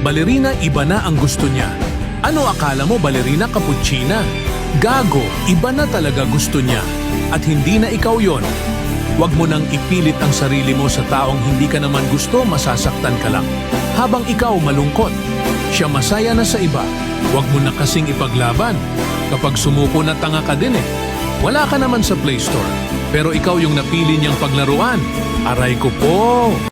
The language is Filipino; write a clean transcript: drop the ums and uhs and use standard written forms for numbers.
Balerina, iba na ang gusto niya. Ano akala mo, balerina cappuccina? Gago, iba na talaga gusto niya. At hindi na ikaw yon. Huwag mo nang ipilit ang sarili mo sa taong hindi ka naman gusto, masasaktan ka lang. Habang ikaw malungkot, siya masaya na sa iba. Huwag mo na kasing ipaglaban. Kapag sumuko na tanga ka din eh. Wala ka naman sa Play Store. Pero ikaw yung napili niyang paglaruan. Aray ko po!